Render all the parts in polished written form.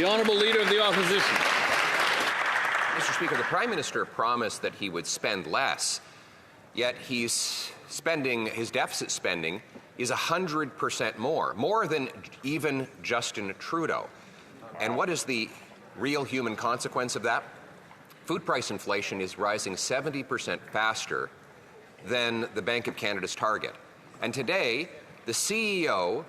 The Honourable Leader of the Opposition. Mr. Speaker, the Prime Minister promised that he would spend less, yet his deficit spending is 100% more than even Justin Trudeau. And what is the real human consequence of that? Food price inflation is rising 70% faster than the Bank of Canada's target. And today, the CEO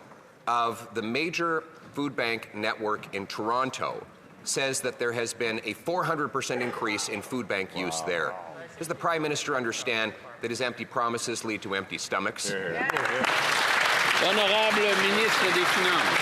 of the major food bank network in Toronto says that there has been a 400% increase in food bank use there. Does the Prime Minister understand that his empty promises lead to empty stomachs? Honorable Ministre des Finances.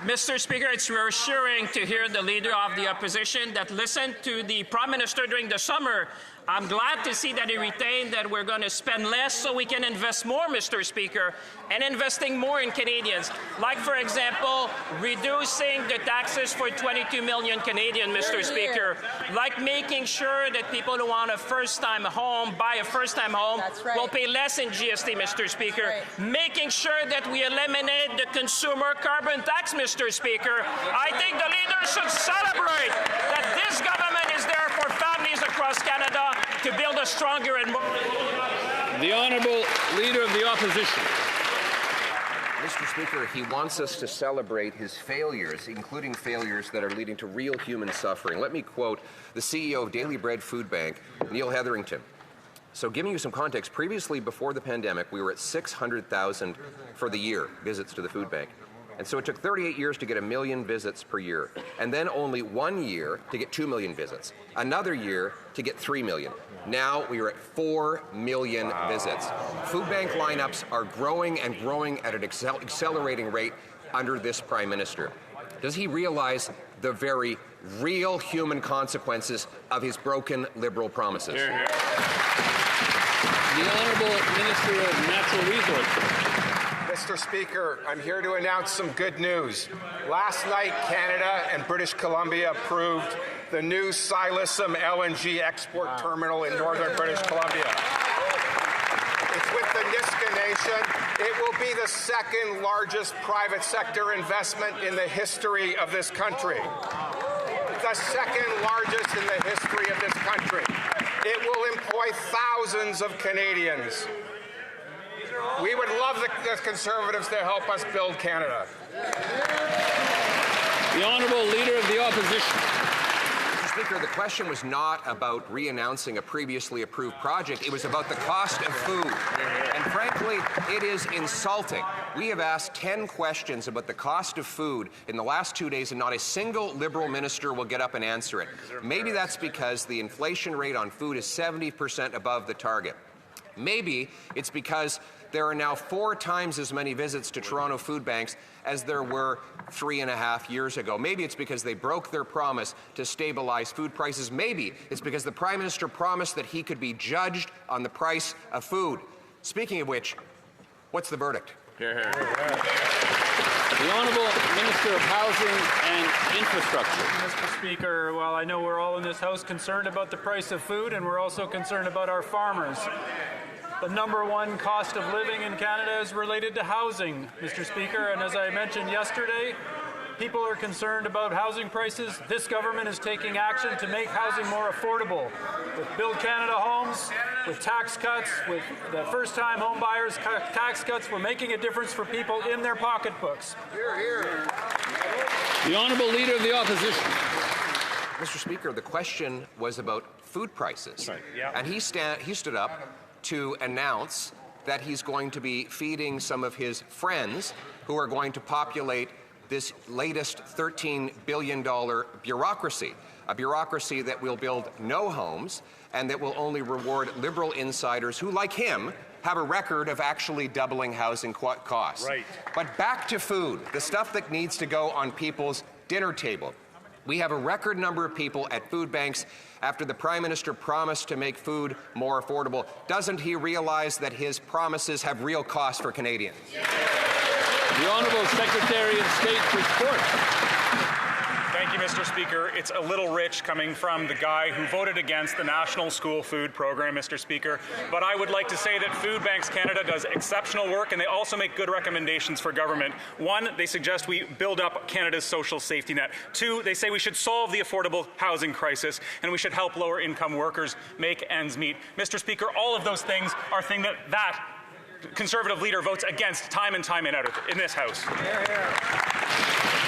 Mr. Speaker, it's reassuring to hear the Leader of the Opposition that listened to the Prime Minister during the summer. I'm glad to see that he retained that we're going to spend less so we can invest more, Mr. Speaker, and investing more in Canadians. Like, for example, reducing the taxes for 22 million Canadians, Mr. Speaker. Like making sure that people who want a first-time home, buy a first-time home, will pay less in GST, Mr. Speaker. Making sure that we eliminate the consumer carbon tax, Mr. Speaker. I think the Leader should celebrate that this government is there for families across Canada to build a stronger and more... The Honourable Leader of the Opposition. Mr. Speaker, he wants us to celebrate his failures, including failures that are leading to real human suffering. Let me quote the CEO of Daily Bread Food Bank, Neil Hetherington. So giving you some context, previously before the pandemic, we were at 600,000 for the year visits to the food bank. And so it took 38 years to get 1 million visits per year, and then only 1 year to get 2 million visits, another year to get 3 million. Now we are at 4 million visits. Food bank lineups are growing and growing at an accelerating rate under this Prime Minister. Does he realize the very real human consequences of his broken Liberal promises? The Honourable Minister of Natural Resources. Mr. Speaker, I'm here to announce some good news. Last night, Canada and British Columbia approved the new Silesome LNG export terminal in northern British Columbia. It's with the Niska Nation. It will be the second largest private sector investment in the history of this country. The second largest in the history of this country. It will employ thousands of Canadians. We would love the Conservatives to help us build Canada. The Honourable Leader of the Opposition. Mr. Speaker, the question was not about re-announcing a previously approved project. It was about the cost of food. And frankly, it is insulting. We have asked 10 questions about the cost of food in the last 2 days, and not a single Liberal minister will get up and answer it. Maybe that's because the inflation rate on food is 70% above the target. Maybe it's because there are now 4 times as many visits to Toronto food banks as there were 3.5 years ago. Maybe it's because they broke their promise to stabilize food prices. Maybe it's because the Prime Minister promised that he could be judged on the price of food. Speaking of which, what's the verdict? The Honourable Minister of Housing and Infrastructure. Mr. Speaker, well, I know we're all in this House concerned about the price of food, and we're also concerned about our farmers. The #1 cost of living in Canada is related to housing, Mr. Speaker, and as I mentioned yesterday, people are concerned about housing prices. This government is taking action to make housing more affordable. With Build Canada Homes, with tax cuts, with the first-time home buyers tax cuts, we're making a difference for people in their pocketbooks. The Honourable Leader of the Opposition. Mr. Speaker, the question was about food prices. Right. Yeah. And he stood up to announce that he's going to be feeding some of his friends who are going to populate this latest $13 billion bureaucracy, a bureaucracy that will build no homes and that will only reward Liberal insiders who, like him, have a record of actually doubling housing costs. Right. But back to food, the stuff that needs to go on people's dinner table. We have a record number of people at food banks after the Prime Minister promised to make food more affordable. Doesn't he realize that his promises have real costs for Canadians? The Honourable Secretary of State for Sport. Thank you, Mr. Speaker. Speaker, it's a little rich coming from the guy who voted against the National School Food Program, Mr. Speaker. But I would like to say that Food Banks Canada does exceptional work, and they also make good recommendations for government. One, they suggest we build up Canada's social safety net. Two, they say we should solve the affordable housing crisis, and we should help lower-income workers make ends meet. Mr. Speaker, all of those things are things that Conservative leader votes against time and time in this House. Hear, hear.